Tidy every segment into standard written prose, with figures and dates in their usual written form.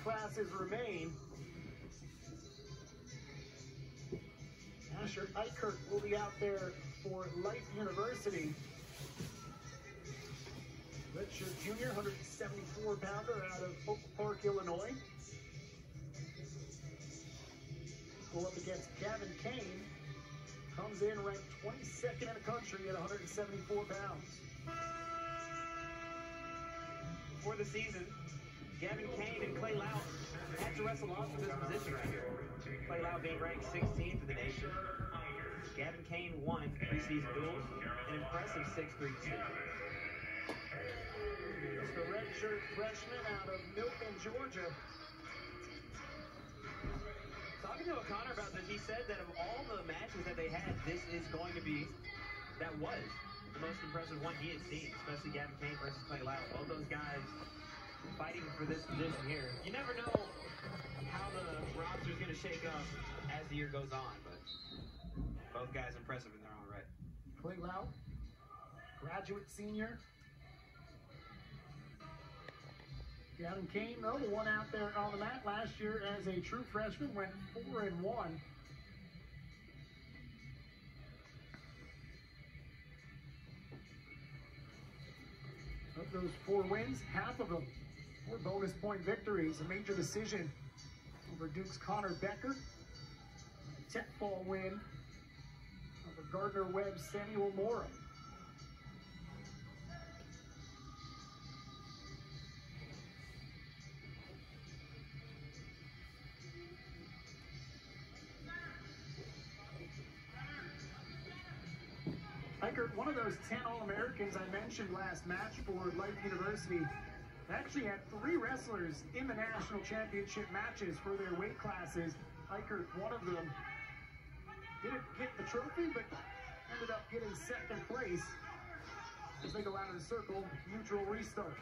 classes remain. Eichert will be out there for Life University. Redshirt junior, 174-pounder out of Oak Park, Illinois. Go up against Gavin Kane. Comes in ranked 22nd in the country at 174 pounds. For the season, Gavin Kane and Clay Lau had to wrestle off of this position right here. Clay Lau being ranked 16th in the nation. Gavin Kane won preseason duels, an impressive 6'3" decision. It's the redshirt freshman out of Milton, Georgia. Talking to O'Connor about this, he said that of all the matches that they had, this is going to be, that was the most impressive one he had seen, especially Gavin Kane versus Clay Lau. Both those guys fighting for this position here. You never know how the roster is going to shake up as the year goes on, but both guys impressive in their own right. Clay Lau, graduate senior. Gavin Kane, though, the one out there on the mat last year as a true freshman, went 4-1. Of those 4 wins, half of them were bonus point victories. A major decision over Duke's Connor Becker, a tech ball win over Gardner-Webb's Samuel Mora. Eichert, one of those 10 All-Americans I mentioned last match for Life University, actually had 3 wrestlers in the national championship matches for their weight classes. Eichert, one of them, didn't get the trophy, but ended up getting 2nd place as they go out of the circle, neutral restart.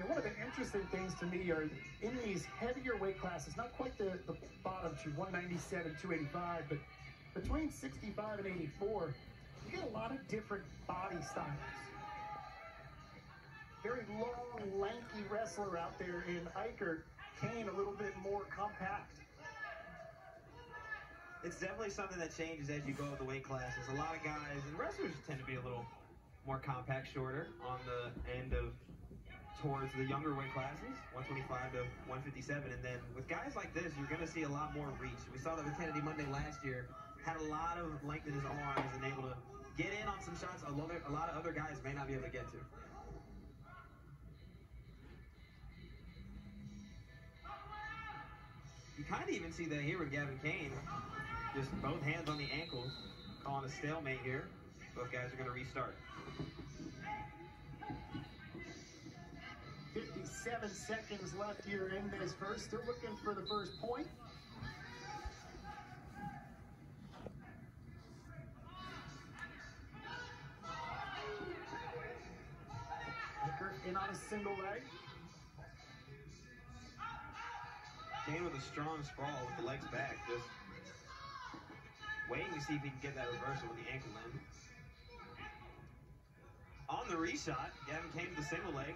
One of the interesting things to me are in these heavier weight classes, not quite the bottom two, 197, 285, but between 65 and 84, you get a lot of different body styles. Very long, lanky wrestler out there in Eichert. Kane a little bit more compact. It's definitely something that changes as you go up the weight classes. A lot of guys, and wrestlers tend to be a little more compact, shorter on the end of towards the younger weight classes, 125 to 157, and then with guys like this, you're going to see a lot more reach. We saw that with Kennedy Monday last year, had a lot of length in his arms and able to get in on some shots a lot of other guys may not be able to get to. You kind of even see that here with Gavin Kane, just both hands on the ankles, calling a stalemate here. Both guys are going to restart. 57 seconds left here in this first. Still looking for the first point. Eichert in on a single leg. Kane with a strong sprawl with the legs back, just waiting to see if he can get that reversal with the ankle in. On the reshot, Gavin Kane with the single leg.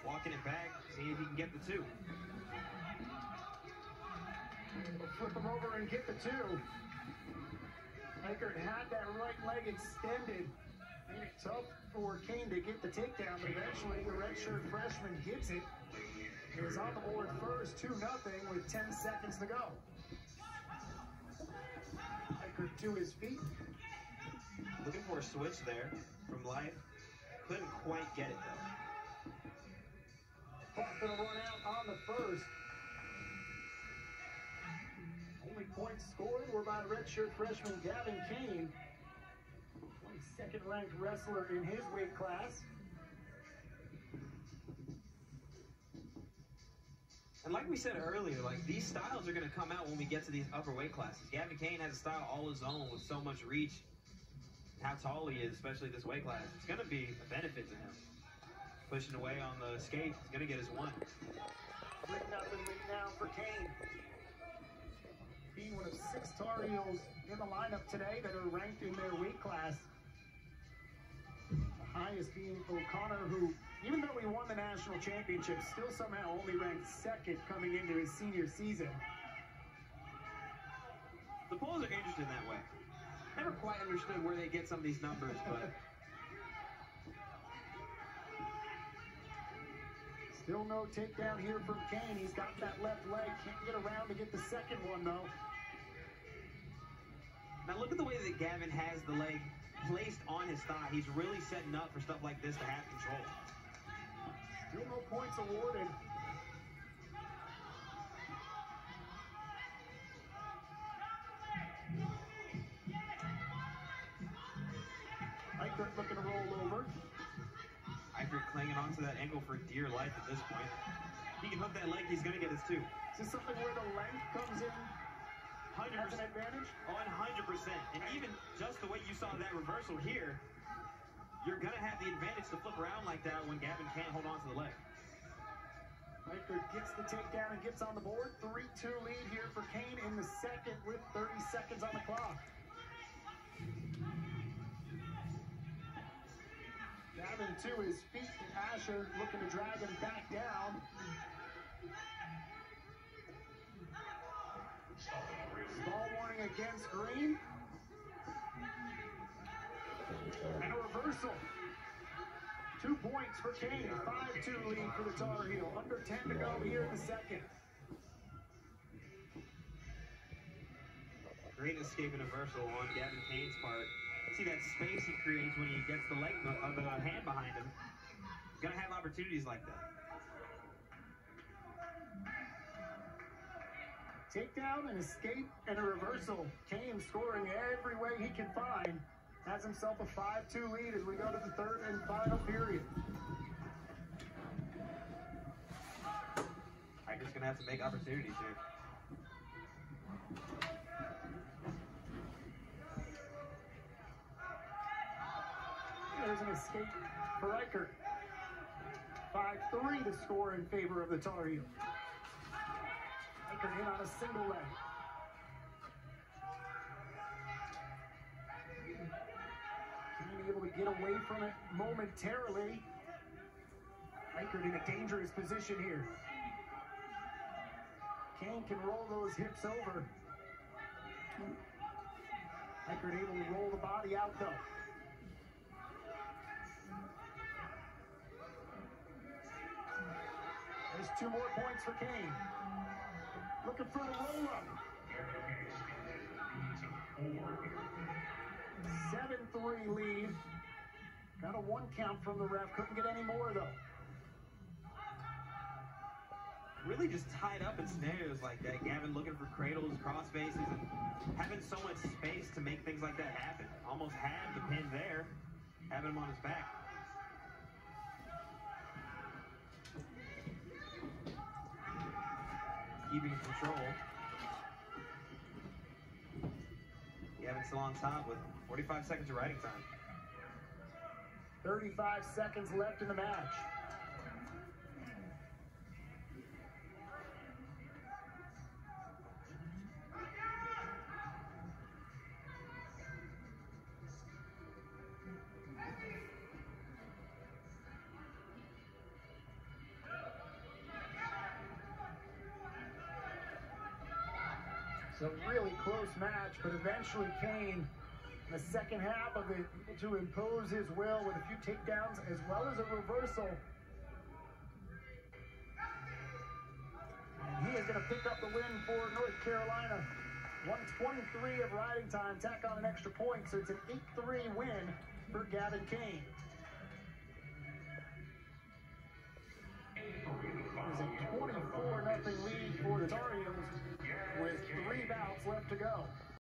Walking it back, seeing if he can get the 2. We'll flip him over and get the 2. Eichert had that right leg extended. Made it tough for Kane to get the takedown, but eventually the redshirt freshman gets it. He is on the board first, 2-0 with 10 seconds to go. Eichert to his feet. Looking for a switch there from Life. Couldn't quite get it though. Going to run out on the first. Only points scored were by redshirt freshman Gavin Kane, 22nd ranked wrestler in his weight class. And like we said earlier, like these styles are going to come out when we get to these upper weight classes. Gavin Kane has a style all his own with so much reach. How tall he is, especially this weight class, it's going to be a benefit to him. Pushing away on the skates, he's going to get his 1. 3-0 lead now for Kane. of 6 Tar Heels in the lineup today that are ranked in their weight class. The highest being O'Connor, who, even though he won the national championship, still somehow only ranked 2nd coming into his senior season. The polls are interesting that way. Never quite understood where they get some of these numbers, but... Still no takedown here from Kane. He's got that left leg. Can't get around to get the second one, though. Now look at the way that Gavin has the leg placed on his thigh. He's really setting up for stuff like this to have control. Still no points awarded. Eichert looking to roll over. Eichert clinging onto that ankle for dear life at this point. He can hook that leg, he's going to get his 2. Is this something where the length comes in 100% as an advantage? 100%. And even just the way you saw that reversal here, you're going to have the advantage to flip around like that when Gavin can't hold on to the leg. Eichert gets the takedown and gets on the board. 3-2 lead here for Kane in the second with 30 seconds on the clock. Gavin to his feet, and Eichert looking to drag him back down. Ball warning against Green. And a reversal. 2 points for Kane, 5-2 lead for the Tar Heel. Under 10 to go here in the second. Great escape and reversal on Gavin Kane's part. See that space he creates when he gets the leg of the hand behind him. He's gonna have opportunities like that. Takedown, an escape, and a reversal. Kane scoring every way he can find. Has himself a 5-2 lead as we go to the third and final period. Eichert's gonna have to make opportunities here. There's an escape for Eichert. 5-3 the score in favor of the Tar Heel. Eichert in on a single leg. Kane able to get away from it momentarily. Eichert in a dangerous position here. Kane can roll those hips over. Eichert able to roll the body out though. There's 2 more points for Kane. Looking for the roll-up. 7-3 lead. Got a 1 count from the ref. Couldn't get any more, though. Really just tied up in scenarios like that. Gavin looking for cradles, cross faces, and having so much space to make things like that happen. Almost had the pin there, having him on his back. Keeping control. Gavin still on top with 45 seconds of riding time. 35 seconds left in the match. It's a really close match, but eventually Kane, in the second half of it, able to impose his will with a few takedowns as well as a reversal. And he is going to pick up the win for North Carolina. 123 of riding time, tack on an extra point, so it's an 8-3 win for Gavin Kane.